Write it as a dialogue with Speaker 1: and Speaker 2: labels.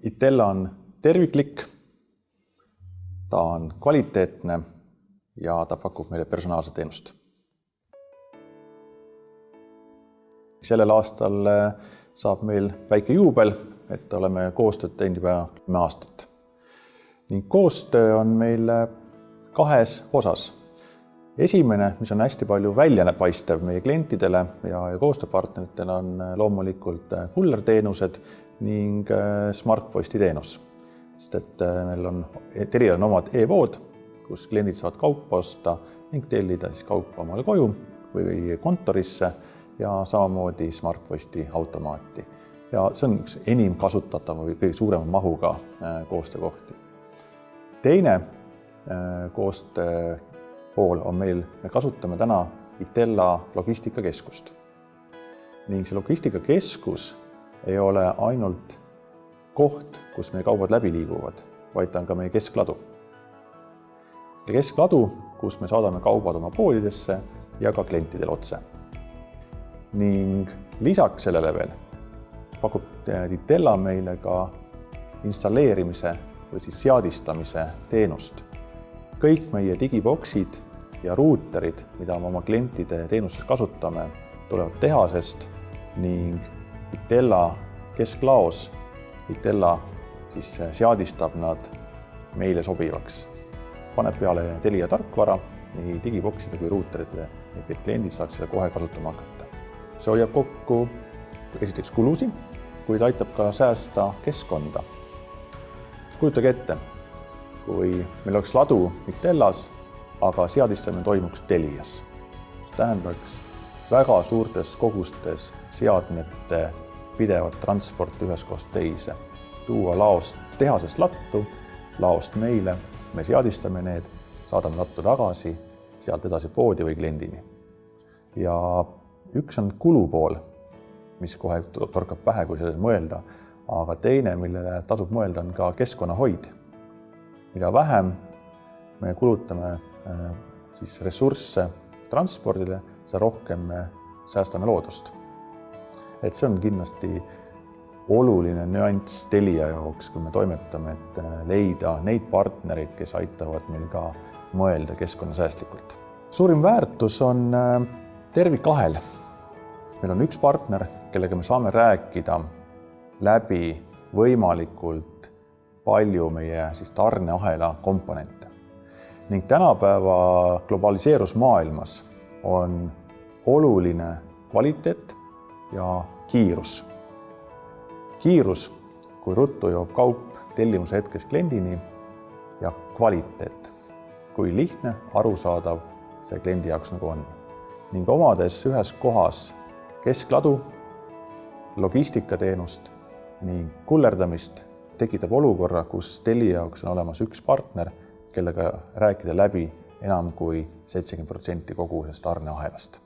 Speaker 1: Itella on terviklik, ta on kvaliteetne ja ta pakub meile personaalset teenust. Sellel aastal saab meil väike juubel, et oleme koostööd teinud juba 10 aastat. Ning koostöö on meil 2 osas. Esimene, mis on hästi palju väljapaistev meie klientidele ja koostööpartneritele, on loomulikult kullerteenused ning Smartposti teenus. Sest et meil on Telial omad e-pood, kus kliendid saavad kaupa osta ning tellida kaupa omale koju või kontorisse ja samamoodi Smartposti automaati. Ja see on üks enim kasutatav või kõige suurema mahuga koostöökohti. Teine koostöö pool on meil, me kasutame täna Itella logistikakeskust. Ning see logistikakeskus ei ole ainult koht, kus meie kaubad läbi liiguvad, vaid ta on ka meie keskladu. Ja keskladu, kus me saadame kaubad oma poodidesse ja ka klientidele otse. Ning lisaks sellele veel pakub Itella meile ka installeerimise või siis seadistamise teenust. Kõik meie digiboksid ja ruuterid, mida me oma klientide teenustes kasutame, tulevad tehasest ning Itella kesklaos Itella siis seadistab nad meile sobivaks. Paneb peale Telia tarkvara, nii digibokside kui ruuterite, et kliendid saaks selle kohe kasutama hakata. See hoiab kokku esiteks kulusid, kuid aitab ka säästa keskkonda. Kujutage ette, kui meil oleks ladu Itellas, aga seadistamine toimuks Telias. Tähendaks väga suurtes kogustes seadmete pidevat transporti ühest kohast teise. Tuua laost tehasest lattu, laost meile, me seadistame need, saadame lattu tagasi, sealt edasi poodi või kliendini. Ja üks on kulupool, mis kohe torkab pähe, kui selles mõelda, aga teine, millele tasub mõelda, on ka keskkonnahoid. Mida vähem me kulutame siis ressursse transpordile, seda rohkem me säästame loodust. Et see on kindlasti oluline nüanss Telia jaoks, kui me toimetame, et leida neid partnereid, kes aitavad meil ka mõelda keskkonnasäästlikult. Suurim väärtus on tervikahel. Meil on üks partner, kellega me saame rääkida läbi võimalikult palju meie siis tarneahela komponente. Ning tänapäeva globaliseerusmaailmas on oluline kvaliteet ja kiirus. Kiirus, kui ruttu jõuab kaup tellimuse hetkes kliendini, ja kvaliteet, kui lihtne, arusaadav see kliendi jaoks nagu on. Ning omades ühes kohas keskladu, logistikateenust ning kullerdamist tekitab olukorra, kus Telia jaoks on olemas üks partner, kellega rääkida läbi enam kui 70% kogu tarneahelast.